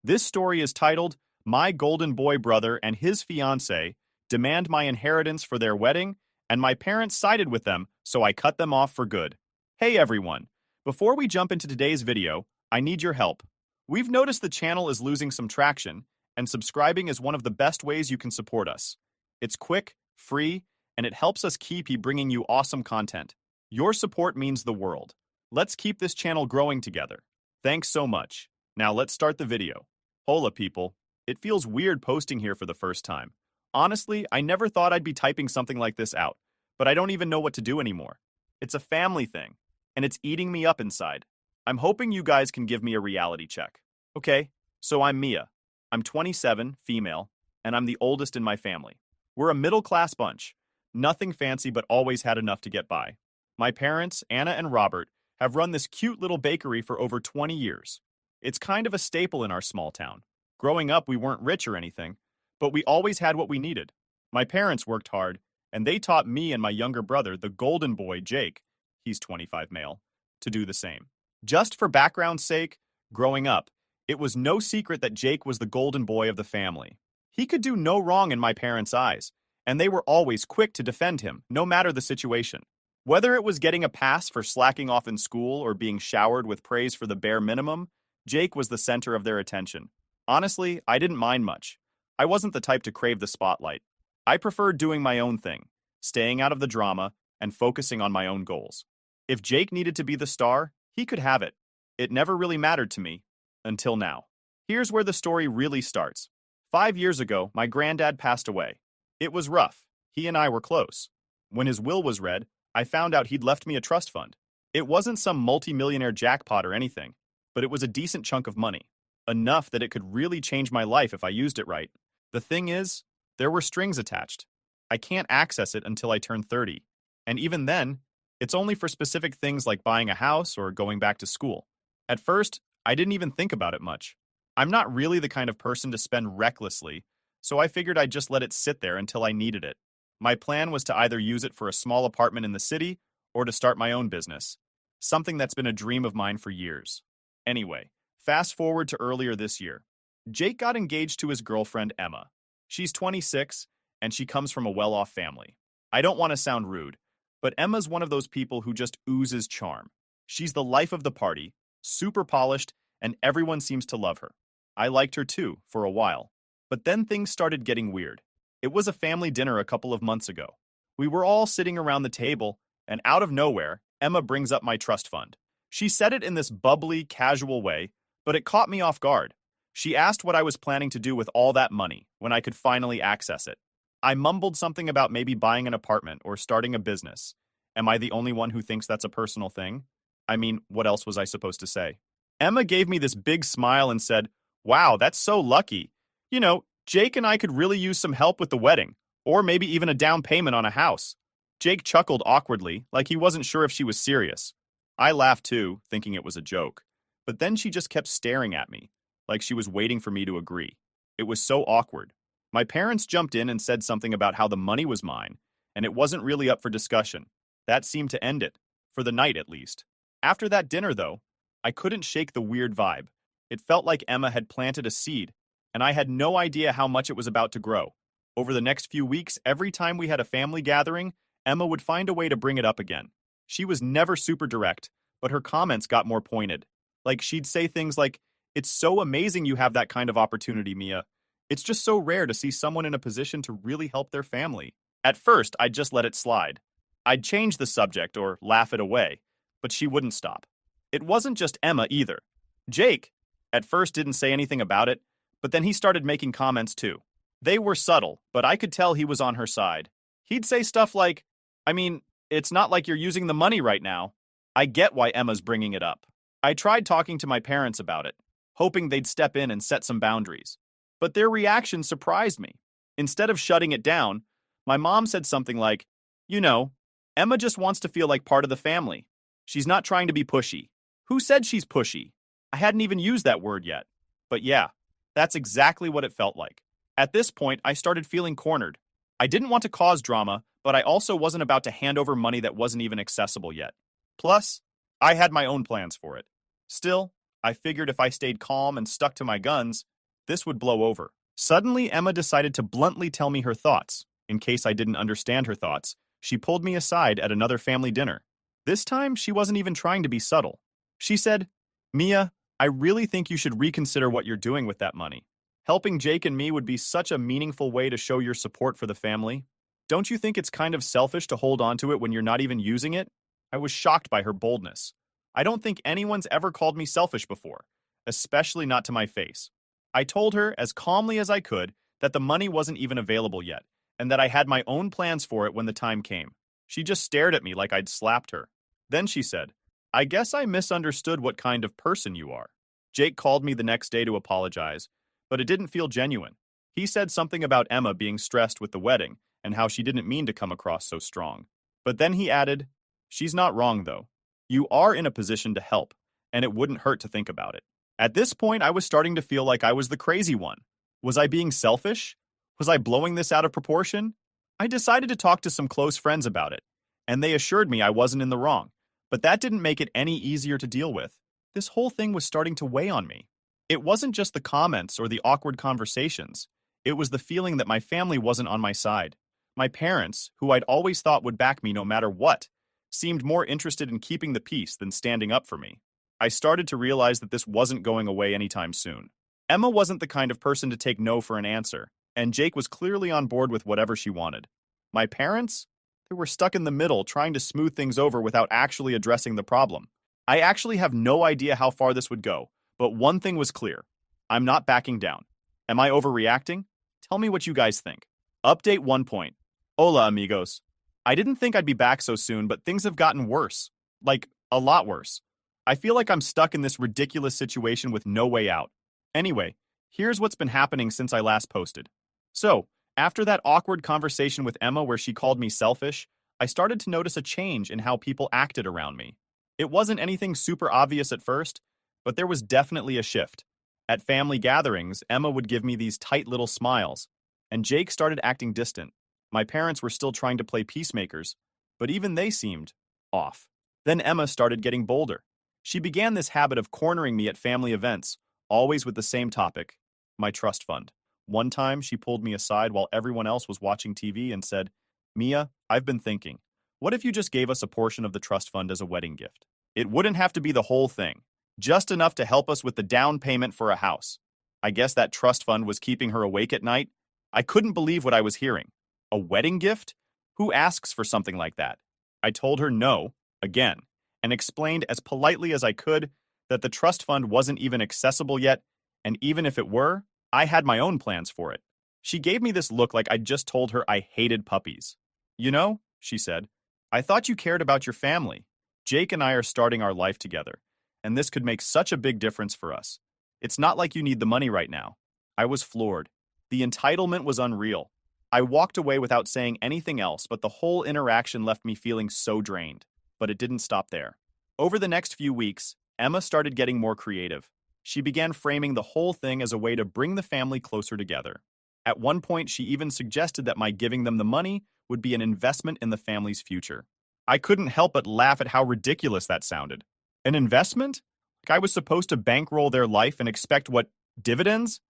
This story is titled, My Golden Boy Brother and His Fiancée Demand My Inheritance for Their Wedding, and My Parents Sided with Them, so I Cut Them Off for Good. Hey everyone! Before we jump into today's video, I need your help. We've noticed the channel is losing some traction, and subscribing is one of the best ways you can support us. It's quick, free, and it helps us keep bringing you awesome content. Your support means the world. Let's keep this channel growing together. Thanks so much. Now let's start the video. Hola people. It feels weird posting here for the first time. Honestly, I never thought I'd be typing something like this out, but I don't even know what to do anymore. It's a family thing, and it's eating me up inside. I'm hoping you guys can give me a reality check. Okay, so I'm Mia. I'm 27, female, and I'm the oldest in my family. We're a middle-class bunch. Nothing fancy, but always had enough to get by. My parents, Anna and Robert, have run this cute little bakery for over 20 years. It's kind of a staple in our small town. Growing up, we weren't rich or anything, but we always had what we needed. My parents worked hard, and they taught me and my younger brother, the golden boy, Jake, he's 25 male, to do the same. Just for background's sake, growing up, it was no secret that Jake was the golden boy of the family. He could do no wrong in my parents' eyes, and they were always quick to defend him, no matter the situation. Whether it was getting a pass for slacking off in school or being showered with praise for the bare minimum, Jake was the center of their attention. Honestly, I didn't mind much. I wasn't the type to crave the spotlight. I preferred doing my own thing, staying out of the drama, and focusing on my own goals. If Jake needed to be the star, he could have it. It never really mattered to me. Until now. Here's where the story really starts. 5 years ago, my granddad passed away. It was rough. He and I were close. When his will was read, I found out he'd left me a trust fund. It wasn't some multi-millionaire jackpot or anything, but it was a decent chunk of money. Enough that it could really change my life if I used it right. The thing is, there were strings attached. I can't access it until I turn 30. And even then, it's only for specific things like buying a house or going back to school. At first, I didn't even think about it much. I'm not really the kind of person to spend recklessly, so I figured I'd just let it sit there until I needed it. My plan was to either use it for a small apartment in the city or to start my own business, something that's been a dream of mine for years. Anyway, fast forward to earlier this year. Jake got engaged to his girlfriend, Emma. She's 26, and she comes from a well-off family. I don't want to sound rude, but Emma's one of those people who just oozes charm. She's the life of the party, super polished, and everyone seems to love her. I liked her too, for a while. But then things started getting weird. It was a family dinner a couple of months ago. We were all sitting around the table, and out of nowhere, Emma brings up my trust fund. She said it in this bubbly, casual way, but it caught me off guard. She asked what I was planning to do with all that money when I could finally access it. I mumbled something about maybe buying an apartment or starting a business. Am I the only one who thinks that's a personal thing? I mean, what else was I supposed to say? Emma gave me this big smile and said, "Wow, that's so lucky. You know, Jake and I could really use some help with the wedding, or maybe even a down payment on a house." Jake chuckled awkwardly, like he wasn't sure if she was serious. I laughed too, thinking it was a joke. But then she just kept staring at me, like she was waiting for me to agree. It was so awkward. My parents jumped in and said something about how the money was mine, and it wasn't really up for discussion. That seemed to end it, for the night at least. After that dinner, though, I couldn't shake the weird vibe. It felt like Emma had planted a seed, and I had no idea how much it was about to grow. Over the next few weeks, every time we had a family gathering, Emma would find a way to bring it up again. She was never super direct, but her comments got more pointed. Like, she'd say things like, "It's so amazing you have that kind of opportunity, Mia. It's just so rare to see someone in a position to really help their family." At first, I'd just let it slide. I'd change the subject or laugh it away, but she wouldn't stop. It wasn't just Emma either. Jake, at first, didn't say anything about it, but then he started making comments too. They were subtle, but I could tell he was on her side. He'd say stuff like, "I mean, it's not like you're using the money right now." I get why Emma's bringing it up. I tried talking to my parents about it, hoping they'd step in and set some boundaries. But their reaction surprised me. Instead of shutting it down, my mom said something like, "You know, Emma just wants to feel like part of the family. She's not trying to be pushy." Who said she's pushy? I hadn't even used that word yet. But yeah, that's exactly what it felt like. At this point, I started feeling cornered. I didn't want to cause drama, but I also wasn't about to hand over money that wasn't even accessible yet. Plus, I had my own plans for it. Still, I figured if I stayed calm and stuck to my guns, this would blow over. Suddenly, Emma decided to bluntly tell me her thoughts. In case I didn't understand her thoughts, she pulled me aside at another family dinner. This time, she wasn't even trying to be subtle. She said, "Mia, I really think you should reconsider what you're doing with that money. Helping Jake and me would be such a meaningful way to show your support for the family. Don't you think it's kind of selfish to hold on to it when you're not even using it?" I was shocked by her boldness. I don't think anyone's ever called me selfish before, especially not to my face. I told her, as calmly as I could, that the money wasn't even available yet, and that I had my own plans for it when the time came. She just stared at me like I'd slapped her. Then she said, "I guess I misunderstood what kind of person you are." Jake called me the next day to apologize, but it didn't feel genuine. He said something about Emma being stressed with the wedding and how she didn't mean to come across so strong. But then he added, "She's not wrong, though. You are in a position to help, and it wouldn't hurt to think about it." At this point, I was starting to feel like I was the crazy one. Was I being selfish? Was I blowing this out of proportion? I decided to talk to some close friends about it, and they assured me I wasn't in the wrong. But that didn't make it any easier to deal with. This whole thing was starting to weigh on me. It wasn't just the comments or the awkward conversations. It was the feeling that my family wasn't on my side. My parents, who I'd always thought would back me no matter what, seemed more interested in keeping the peace than standing up for me. I started to realize that this wasn't going away anytime soon. Emma wasn't the kind of person to take no for an answer, and Jake was clearly on board with whatever she wanted. My parents? They were stuck in the middle, trying to smooth things over without actually addressing the problem. I actually have no idea how far this would go, but one thing was clear. I'm not backing down. Am I overreacting? Tell me what you guys think. Update 1 point. Hola, amigos. I didn't think I'd be back so soon, but things have gotten worse. Like, a lot worse. I feel like I'm stuck in this ridiculous situation with no way out. Anyway, here's what's been happening since I last posted. So, after that awkward conversation with Emma where she called me selfish, I started to notice a change in how people acted around me. It wasn't anything super obvious at first, but there was definitely a shift. At family gatherings, Emma would give me these tight little smiles, and Jake started acting distant. My parents were still trying to play peacemakers, but even they seemed off. Then Emma started getting bolder. She began this habit of cornering me at family events, always with the same topic, my trust fund. One time, she pulled me aside while everyone else was watching TV and said, "Mia, I've been thinking, what if you just gave us a portion of the trust fund as a wedding gift? It wouldn't have to be the whole thing, just enough to help us with the down payment for a house." I guess that trust fund was keeping her awake at night. I couldn't believe what I was hearing. A wedding gift? Who asks for something like that? I told her no, again, and explained as politely as I could that the trust fund wasn't even accessible yet, and even if it were, I had my own plans for it. She gave me this look like I'd just told her I hated puppies. "You know," she said, "I thought you cared about your family. Jake and I are starting our life together, and this could make such a big difference for us. It's not like you need the money right now." I was floored. The entitlement was unreal. I walked away without saying anything else, but the whole interaction left me feeling so drained. But it didn't stop there. Over the next few weeks, Emma started getting more creative. She began framing the whole thing as a way to bring the family closer together. At one point, she even suggested that my giving them the money would be an investment in the family's future. I couldn't help but laugh at how ridiculous that sounded. An investment? Like I was supposed to bankroll their life and expect what, dividends?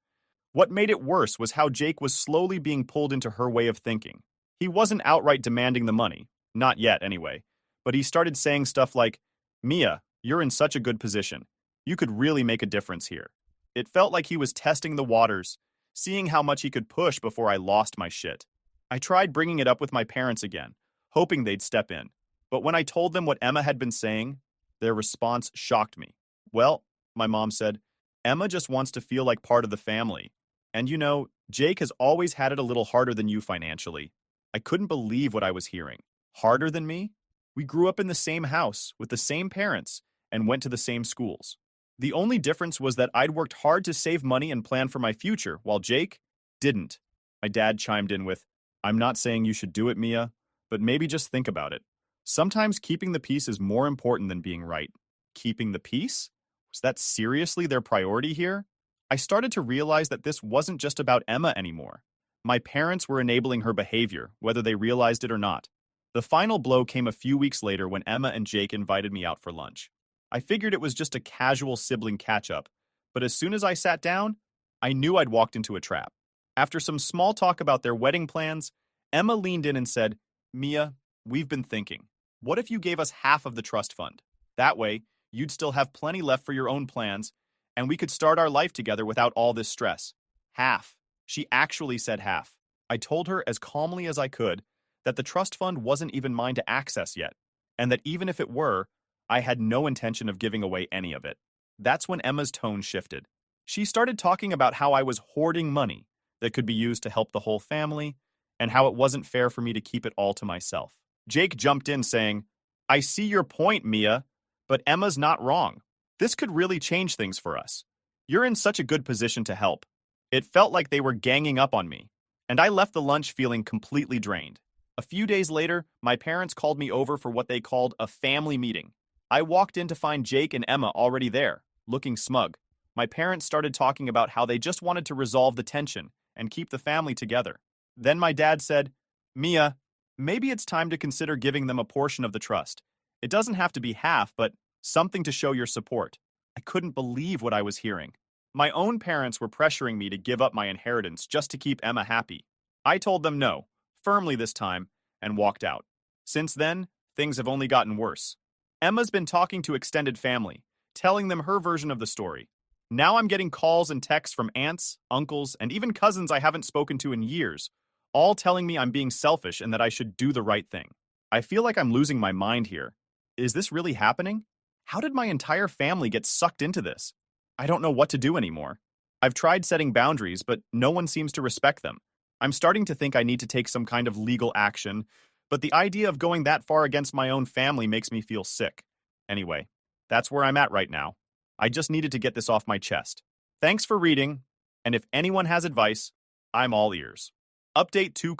What made it worse was how Jake was slowly being pulled into her way of thinking. He wasn't outright demanding the money, not yet anyway, but he started saying stuff like, "Mia, you're in such a good position. You could really make a difference here." It felt like he was testing the waters, seeing how much he could push before I lost my shit. I tried bringing it up with my parents again, hoping they'd step in. But when I told them what Emma had been saying, their response shocked me. "Well," my mom said, "Emma just wants to feel like part of the family. And you know, Jake has always had it a little harder than you financially." I couldn't believe what I was hearing. Harder than me? We grew up in the same house, with the same parents, and went to the same schools. The only difference was that I'd worked hard to save money and plan for my future, while Jake didn't. My dad chimed in with, "I'm not saying you should do it, Mia, but maybe just think about it. Sometimes keeping the peace is more important than being right." Keeping the peace? Was that seriously their priority here? I started to realize that this wasn't just about Emma anymore. My parents were enabling her behavior, whether they realized it or not. The final blow came a few weeks later when Emma and Jake invited me out for lunch. I figured it was just a casual sibling catch-up, but as soon as I sat down, I knew I'd walked into a trap. After some small talk about their wedding plans, Emma leaned in and said, Mia, we've been thinking. What if you gave us half of the trust fund? That way, you'd still have plenty left for your own plans, and we could start our life together without all this stress. Half. She actually said half. I told her as calmly as I could that the trust fund wasn't even mine to access yet, and that even if it were, I had no intention of giving away any of it. That's when Emma's tone shifted. She started talking about how I was hoarding money that could be used to help the whole family, and how it wasn't fair for me to keep it all to myself. Jake jumped in saying, I see your point, Mia, but Emma's not wrong. This could really change things for us. You're in such a good position to help. It felt like they were ganging up on me, and I left the lunch feeling completely drained. A few days later, my parents called me over for what they called a family meeting. I walked in to find Jake and Emma already there, looking smug. My parents started talking about how they just wanted to resolve the tension and keep the family together. Then my dad said, Mia, maybe it's time to consider giving them a portion of the trust. It doesn't have to be half, but something to show your support. I couldn't believe what I was hearing. My own parents were pressuring me to give up my inheritance just to keep Emma happy. I told them no, firmly this time, and walked out. Since then, things have only gotten worse. Emma's been talking to extended family, telling them her version of the story. Now I'm getting calls and texts from aunts, uncles, and even cousins I haven't spoken to in years, all telling me I'm being selfish and that I should do the right thing. I feel like I'm losing my mind here. Is this really happening? How did my entire family get sucked into this? I don't know what to do anymore. I've tried setting boundaries, but no one seems to respect them. I'm starting to think I need to take some kind of legal action, but the idea of going that far against my own family makes me feel sick. Anyway, that's where I'm at right now. I just needed to get this off my chest. Thanks for reading, and if anyone has advice, I'm all ears. Update 2: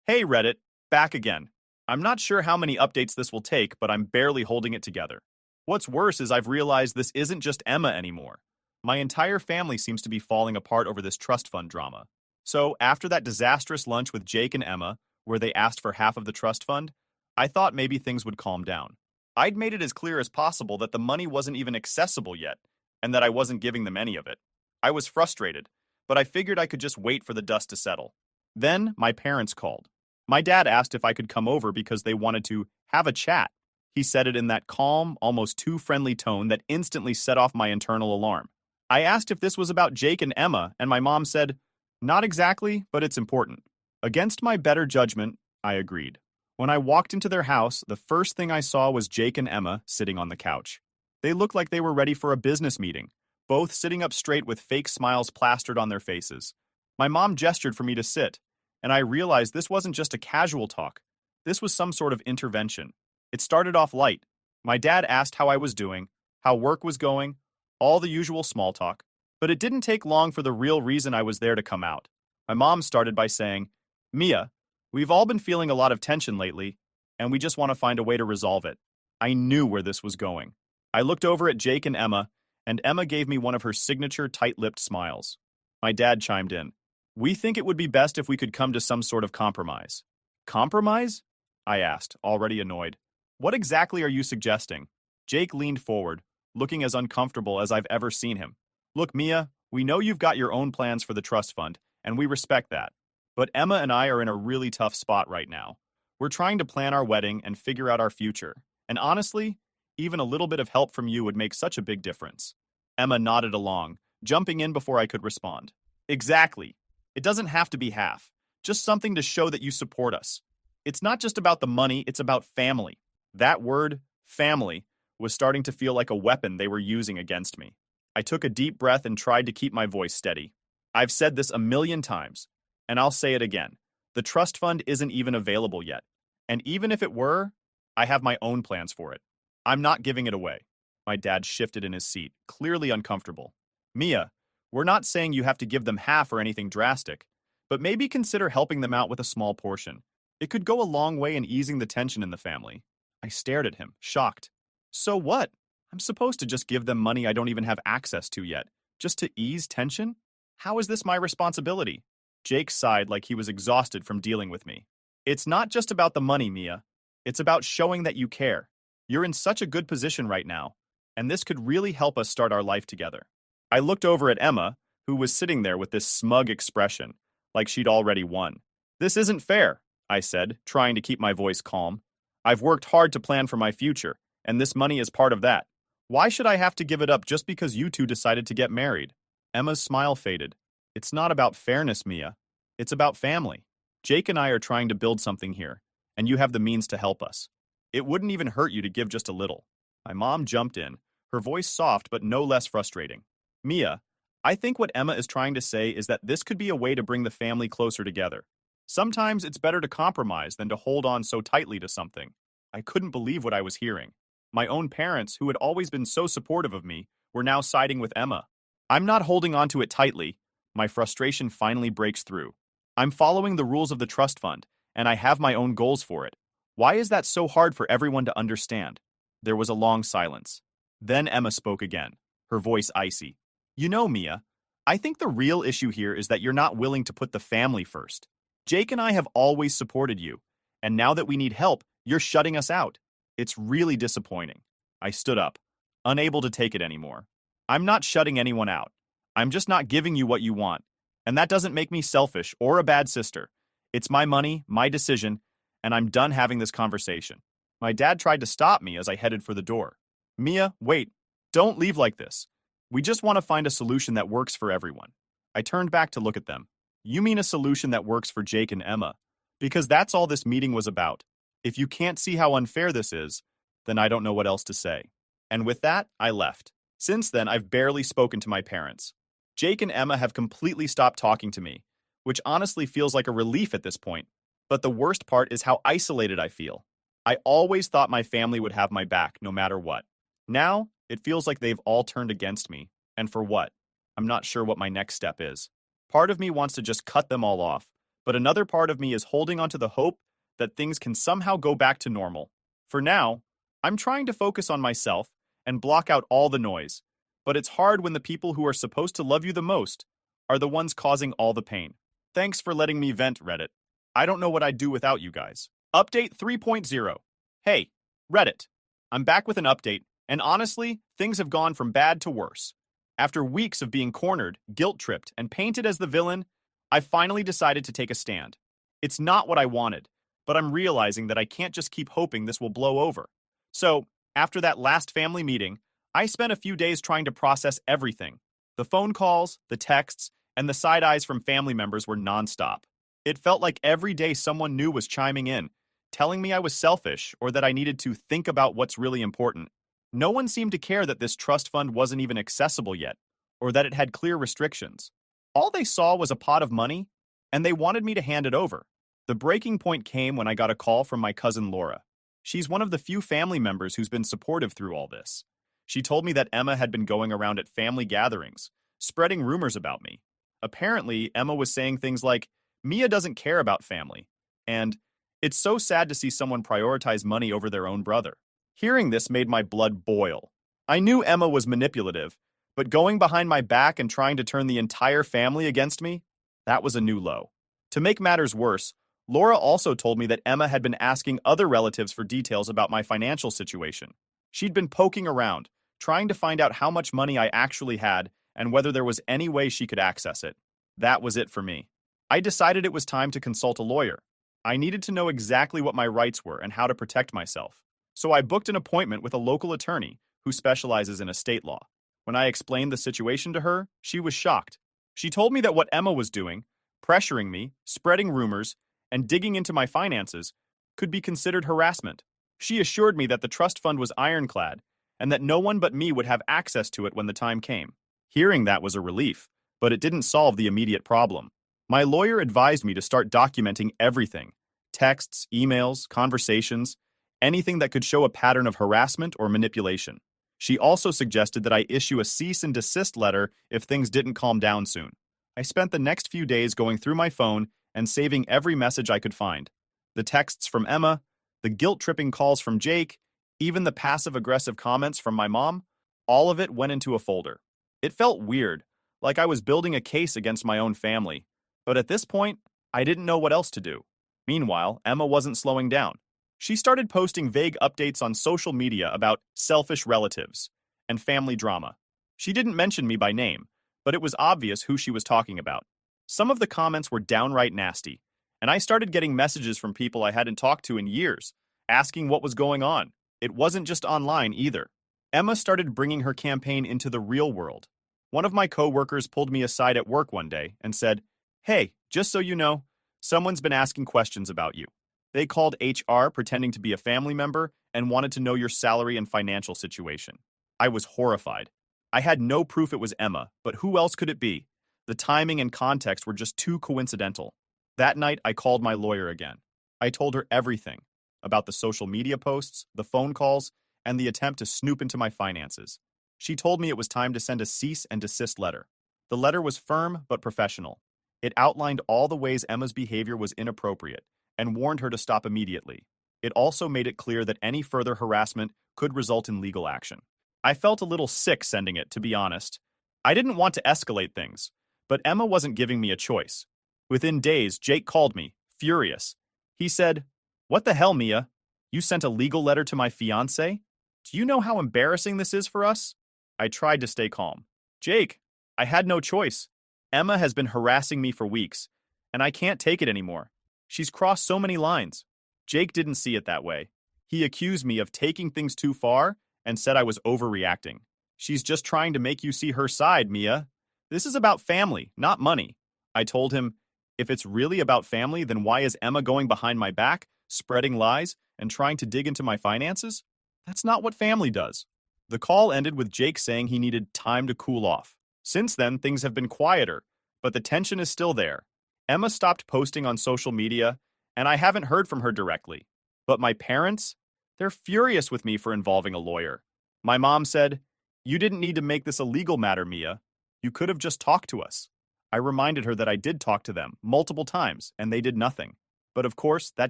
Hey Reddit, back again. I'm not sure how many updates this will take, but I'm barely holding it together. What's worse is I've realized this isn't just Emma anymore. My entire family seems to be falling apart over this trust fund drama. So, after that disastrous lunch with Jake and Emma, where they asked for half of the trust fund, I thought maybe things would calm down. I'd made it as clear as possible that the money wasn't even accessible yet, and that I wasn't giving them any of it. I was frustrated, but I figured I could just wait for the dust to settle. Then, my parents called. My dad asked if I could come over because they wanted to have a chat. He said it in that calm, almost too friendly tone that instantly set off my internal alarm. I asked if this was about Jake and Emma, and my mom said, not exactly, but it's important. Against my better judgment, I agreed. When I walked into their house, the first thing I saw was Jake and Emma sitting on the couch. They looked like they were ready for a business meeting, both sitting up straight with fake smiles plastered on their faces. My mom gestured for me to sit, and I realized this wasn't just a casual talk. This was some sort of intervention. It started off light. My dad asked how I was doing, how work was going, all the usual small talk. But it didn't take long for the real reason I was there to come out. My mom started by saying, Mia, we've all been feeling a lot of tension lately, and we just want to find a way to resolve it. I knew where this was going. I looked over at Jake and Emma gave me one of her signature tight-lipped smiles. My dad chimed in. We think it would be best if we could come to some sort of compromise. Compromise? I asked, already annoyed. What exactly are you suggesting? Jake leaned forward, looking as uncomfortable as I've ever seen him. Look, Mia, we know you've got your own plans for the trust fund, and we respect that. But Emma and I are in a really tough spot right now. We're trying to plan our wedding and figure out our future. And honestly, even a little bit of help from you would make such a big difference. Emma nodded along, jumping in before I could respond. Exactly. It doesn't have to be half. Just something to show that you support us. It's not just about the money, it's about family. That word, family, was starting to feel like a weapon they were using against me. I took a deep breath and tried to keep my voice steady. I've said this a million times, and I'll say it again. The trust fund isn't even available yet. And even if it were, I have my own plans for it. I'm not giving it away. My dad shifted in his seat, clearly uncomfortable. Mia, we're not saying you have to give them half or anything drastic, but maybe consider helping them out with a small portion. It could go a long way in easing the tension in the family. I stared at him, shocked. So what? I'm supposed to just give them money I don't even have access to yet, just to ease tension? How is this my responsibility? Jake sighed like he was exhausted from dealing with me. It's not just about the money, Mia. It's about showing that you care. You're in such a good position right now, and this could really help us start our life together. I looked over at Emma, who was sitting there with this smug expression, like she'd already won. "This isn't fair," I said, trying to keep my voice calm. "I've worked hard to plan for my future, and this money is part of that. Why should I have to give it up just because you two decided to get married?" Emma's smile faded. "It's not about fairness, Mia. It's about family. Jake and I are trying to build something here, and you have the means to help us. It wouldn't even hurt you to give just a little." My mom jumped in, her voice soft but no less frustrating. "Mia, I think what Emma is trying to say is that this could be a way to bring the family closer together. Sometimes it's better to compromise than to hold on so tightly to something." I couldn't believe what I was hearing. My own parents, who had always been so supportive of me, were now siding with Emma. "I'm not holding on to it tightly." My frustration finally breaks through. "I'm following the rules of the trust fund, and I have my own goals for it. Why is that so hard for everyone to understand?" There was a long silence. Then Emma spoke again, her voice icy. "You know, Mia, I think the real issue here is that you're not willing to put the family first. Jake and I have always supported you, and now that we need help, you're shutting us out. It's really disappointing." I stood up, unable to take it anymore. "I'm not shutting anyone out. I'm just not giving you what you want. And that doesn't make me selfish or a bad sister. It's my money, my decision, and I'm done having this conversation." My dad tried to stop me as I headed for the door. "Mia, wait. Don't leave like this. We just want to find a solution that works for everyone." I turned back to look at them. "You mean a solution that works for Jake and Emma? Because that's all this meeting was about. If you can't see how unfair this is, then I don't know what else to say." And with that, I left. Since then, I've barely spoken to my parents. Jake and Emma have completely stopped talking to me, which honestly feels like a relief at this point. But the worst part is how isolated I feel. I always thought my family would have my back no matter what. Now, it feels like they've all turned against me. And for what? I'm not sure what my next step is. Part of me wants to just cut them all off, but another part of me is holding onto the hope that things can somehow go back to normal. For now, I'm trying to focus on myself and block out all the noise. But it's hard when the people who are supposed to love you the most are the ones causing all the pain. Thanks for letting me vent, Reddit. I don't know what I'd do without you guys. Update 3.0. Hey, Reddit. I'm back with an update, and honestly, things have gone from bad to worse. After weeks of being cornered, guilt-tripped, and painted as the villain, I finally decided to take a stand. It's not what I wanted, but I'm realizing that I can't just keep hoping this will blow over. So, after that last family meeting, I spent a few days trying to process everything. The phone calls, the texts, and the side eyes from family members were nonstop. It felt like every day someone new was chiming in, telling me I was selfish or that I needed to think about what's really important. No one seemed to care that this trust fund wasn't even accessible yet, or that it had clear restrictions. All they saw was a pot of money, and they wanted me to hand it over. The breaking point came when I got a call from my cousin Laura. She's one of the few family members who's been supportive through all this. She told me that Emma had been going around at family gatherings, spreading rumors about me. Apparently, Emma was saying things like, "Mia doesn't care about family," and "It's so sad to see someone prioritize money over their own brother." Hearing this made my blood boil. I knew Emma was manipulative, but going behind my back and trying to turn the entire family against me, that was a new low. To make matters worse, Laura also told me that Emma had been asking other relatives for details about my financial situation. She'd been poking around, trying to find out how much money I actually had and whether there was any way she could access it. That was it for me. I decided it was time to consult a lawyer. I needed to know exactly what my rights were and how to protect myself. So I booked an appointment with a local attorney who specializes in estate law. When I explained the situation to her, she was shocked. She told me that what Emma was doing, pressuring me, spreading rumors, and digging into my finances, could be considered harassment. She assured me that the trust fund was ironclad and that no one but me would have access to it when the time came. Hearing that was a relief, but it didn't solve the immediate problem. My lawyer advised me to start documenting everything: texts, emails, conversations, anything that could show a pattern of harassment or manipulation. She also suggested that I issue a cease and desist letter if things didn't calm down soon. I spent the next few days going through my phone and saving every message I could find. The texts from Emma, the guilt-tripping calls from Jake, even the passive-aggressive comments from my mom, all of it went into a folder. It felt weird, like I was building a case against my own family, but at this point, I didn't know what else to do. Meanwhile, Emma wasn't slowing down. She started posting vague updates on social media about selfish relatives and family drama. She didn't mention me by name, but it was obvious who she was talking about. Some of the comments were downright nasty, and I started getting messages from people I hadn't talked to in years, asking what was going on. It wasn't just online either. Emma started bringing her campaign into the real world. One of my coworkers pulled me aside at work one day and said, "Hey, just so you know, someone's been asking questions about you. They called HR pretending to be a family member and wanted to know your salary and financial situation." I was horrified. I had no proof it was Emma, but who else could it be? The timing and context were just too coincidental. That night, I called my lawyer again. I told her everything about the social media posts, the phone calls, and the attempt to snoop into my finances. She told me it was time to send a cease and desist letter. The letter was firm but professional. It outlined all the ways Emma's behavior was inappropriate and warned her to stop immediately. It also made it clear that any further harassment could result in legal action. I felt a little sick sending it, to be honest. I didn't want to escalate things, but Emma wasn't giving me a choice. Within days, Jake called me, furious. He said, "What the hell, Mia? You sent a legal letter to my fiancé? Do you know how embarrassing this is for us?" I tried to stay calm. "Jake, I had no choice. Emma has been harassing me for weeks, and I can't take it anymore. She's crossed so many lines." Jake didn't see it that way. He accused me of taking things too far and said I was overreacting. "She's just trying to make you see her side, Mia. This is about family, not money." I told him, "If it's really about family, then why is Emma going behind my back, spreading lies, and trying to dig into my finances? That's not what family does." The call ended with Jake saying he needed time to cool off. Since then, things have been quieter, but the tension is still there. Emma stopped posting on social media, and I haven't heard from her directly. But my parents? They're furious with me for involving a lawyer. My mom said, "You didn't need to make this a legal matter, Mia. You could have just talked to us." I reminded her that I did talk to them multiple times, and they did nothing. But of course, that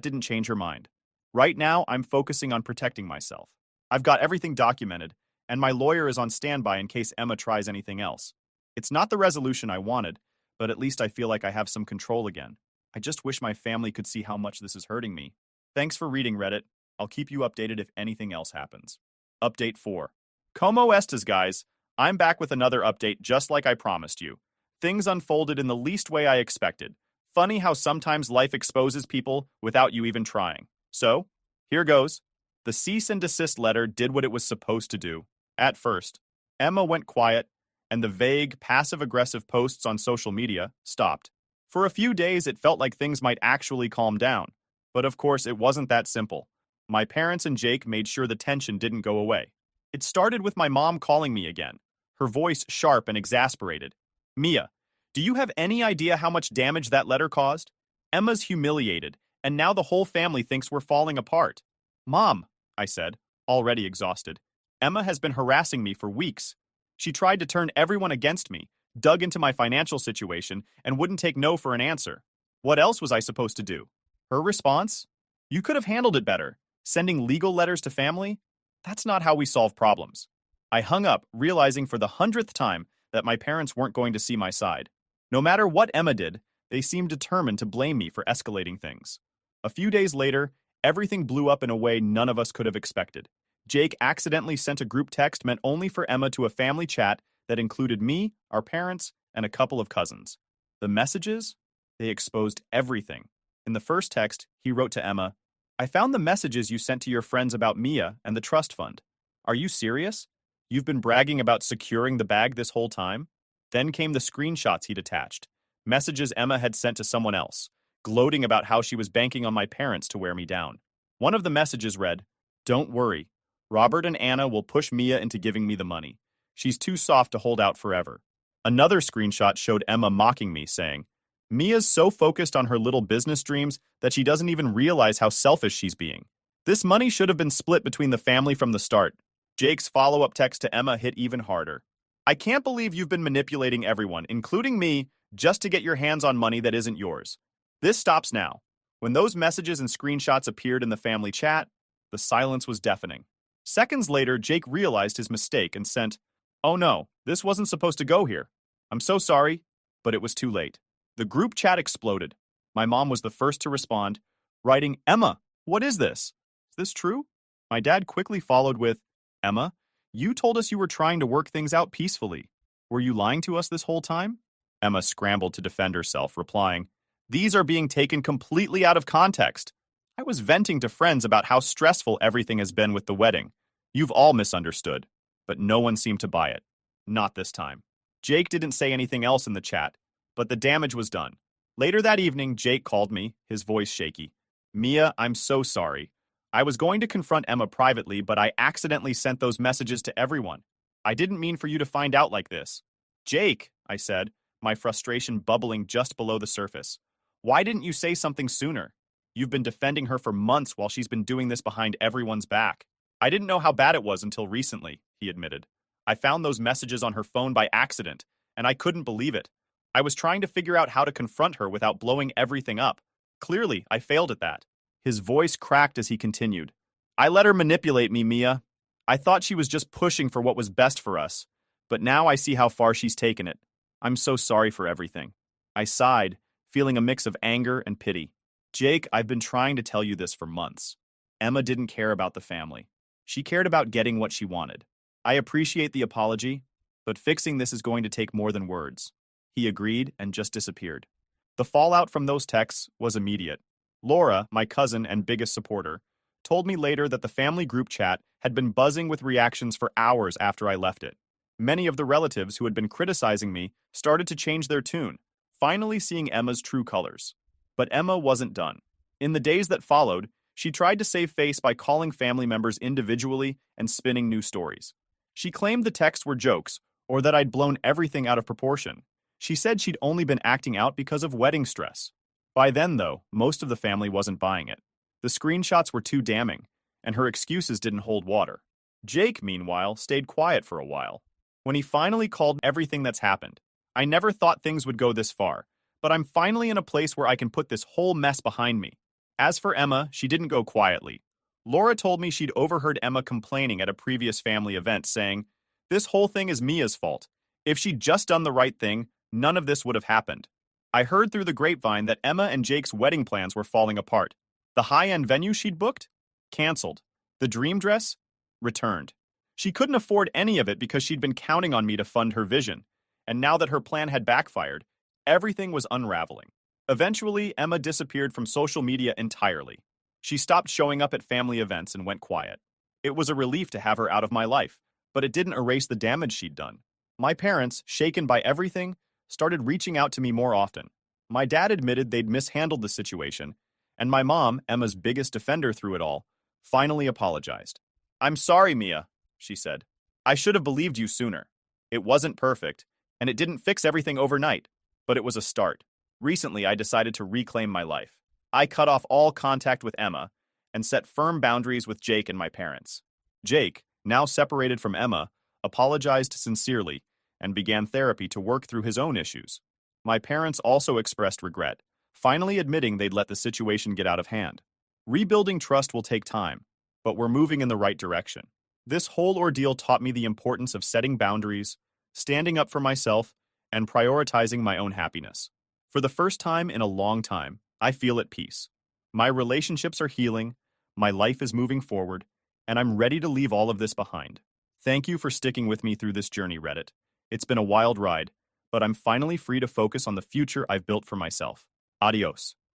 didn't change her mind. Right now, I'm focusing on protecting myself. I've got everything documented, and my lawyer is on standby in case Emma tries anything else. It's not the resolution I wanted, but at least I feel like I have some control again. I just wish my family could see how much this is hurting me. Thanks for reading, Reddit. I'll keep you updated if anything else happens. Update 4. Como estas, guys? I'm back with another update just like I promised you. Things unfolded in the least way I expected. Funny how sometimes life exposes people without you even trying. So, here goes. The cease and desist letter did what it was supposed to do. At first, Emma went quiet, and the vague, passive-aggressive posts on social media stopped. For a few days, it felt like things might actually calm down. But of course, it wasn't that simple. My parents and Jake made sure the tension didn't go away. It started with my mom calling me again, her voice sharp and exasperated. "Mia, do you have any idea how much damage that letter caused? Emma's humiliated, and now the whole family thinks we're falling apart." "Mom," I said, already exhausted, "Emma has been harassing me for weeks. She tried to turn everyone against me, dug into my financial situation, and wouldn't take no for an answer. What else was I supposed to do?" Her response? "You could have handled it better. Sending legal letters to family? That's not how we solve problems." I hung up, realizing for the 100th time that my parents weren't going to see my side. No matter what Emma did, they seemed determined to blame me for escalating things. A few days later, everything blew up in a way none of us could have expected. Jake accidentally sent a group text meant only for Emma to a family chat that included me, our parents, and a couple of cousins. The messages? They exposed everything. In the first text, he wrote to Emma, "I found the messages you sent to your friends about Mia and the trust fund. Are you serious? You've been bragging about securing the bag this whole time?" Then came the screenshots he'd attached, messages Emma had sent to someone else, gloating about how she was banking on my parents to wear me down. One of the messages read, "Don't worry. Robert and Anna will push Mia into giving me the money. She's too soft to hold out forever." Another screenshot showed Emma mocking me, saying, "Mia's so focused on her little business dreams that she doesn't even realize how selfish she's being. This money should have been split between the family from the start." Jake's follow-up text to Emma hit even harder. "I can't believe you've been manipulating everyone, including me, just to get your hands on money that isn't yours. This stops now." When those messages and screenshots appeared in the family chat, the silence was deafening. Seconds later, Jake realized his mistake and sent, "Oh no, this wasn't supposed to go here. I'm so sorry," but it was too late. The group chat exploded. My mom was the first to respond, writing, "Emma, what is this? Is this true?" My dad quickly followed with, "Emma, you told us you were trying to work things out peacefully." Were you lying to us this whole time? Emma scrambled to defend herself, replying, These are being taken completely out of context. I was venting to friends about how stressful everything has been with the wedding. You've all misunderstood. But no one seemed to buy it. Not this time. Jake didn't say anything else in the chat, but the damage was done. Later that evening, Jake called me, his voice shaky. Mia, I'm so sorry. I was going to confront Emma privately, but I accidentally sent those messages to everyone. I didn't mean for you to find out like this. Jake, I said, my frustration bubbling just below the surface. Why didn't you say something sooner? You've been defending her for months while she's been doing this behind everyone's back. I didn't know how bad it was until recently, he admitted. I found those messages on her phone by accident, and I couldn't believe it. I was trying to figure out how to confront her without blowing everything up. Clearly, I failed at that. His voice cracked as he continued. I let her manipulate me, Mia. I thought she was just pushing for what was best for us, but now I see how far she's taken it. I'm so sorry for everything. I sighed, feeling a mix of anger and pity. Jake, I've been trying to tell you this for months. Emma didn't care about the family. She cared about getting what she wanted. I appreciate the apology, but fixing this is going to take more than words. He agreed and just disappeared. The fallout from those texts was immediate. Laura, my cousin and biggest supporter, told me later that the family group chat had been buzzing with reactions for hours after I left it. Many of the relatives who had been criticizing me started to change their tune, finally seeing Emma's true colors. But Emma wasn't done. In the days that followed, she tried to save face by calling family members individually and spinning new stories. She claimed the texts were jokes, or that I'd blown everything out of proportion. She said she'd only been acting out because of wedding stress. By then, though, most of the family wasn't buying it. The screenshots were too damning, and her excuses didn't hold water. Jake, meanwhile, stayed quiet for a while. When he finally called everything that's happened, I never thought things would go this far, but I'm finally in a place where I can put this whole mess behind me. As for Emma, she didn't go quietly. Laura told me she'd overheard Emma complaining at a previous family event, saying, This whole thing is Mia's fault. If she'd just done the right thing, none of this would have happened. I heard through the grapevine that Emma and Jake's wedding plans were falling apart. The high-end venue she'd booked? Canceled. The dream dress? Returned. She couldn't afford any of it because she'd been counting on me to fund her vision. And now that her plan had backfired, everything was unraveling. Eventually, Emma disappeared from social media entirely. She stopped showing up at family events and went quiet. It was a relief to have her out of my life, but it didn't erase the damage she'd done. My parents, shaken by everything, started reaching out to me more often. My dad admitted they'd mishandled the situation, and my mom, Emma's biggest defender through it all, finally apologized. I'm sorry, Mia, she said. I should have believed you sooner. It wasn't perfect, and it didn't fix everything overnight, but it was a start. Recently, I decided to reclaim my life. I cut off all contact with Emma and set firm boundaries with Jake and my parents. Jake, now separated from Emma, apologized sincerely and began therapy to work through his own issues. My parents also expressed regret, finally admitting they'd let the situation get out of hand. Rebuilding trust will take time, but we're moving in the right direction. This whole ordeal taught me the importance of setting boundaries, standing up for myself, and prioritizing my own happiness. For the first time in a long time, I feel at peace. My relationships are healing, my life is moving forward, and I'm ready to leave all of this behind. Thank you for sticking with me through this journey, Reddit. It's been a wild ride, but I'm finally free to focus on the future I've built for myself. Adios.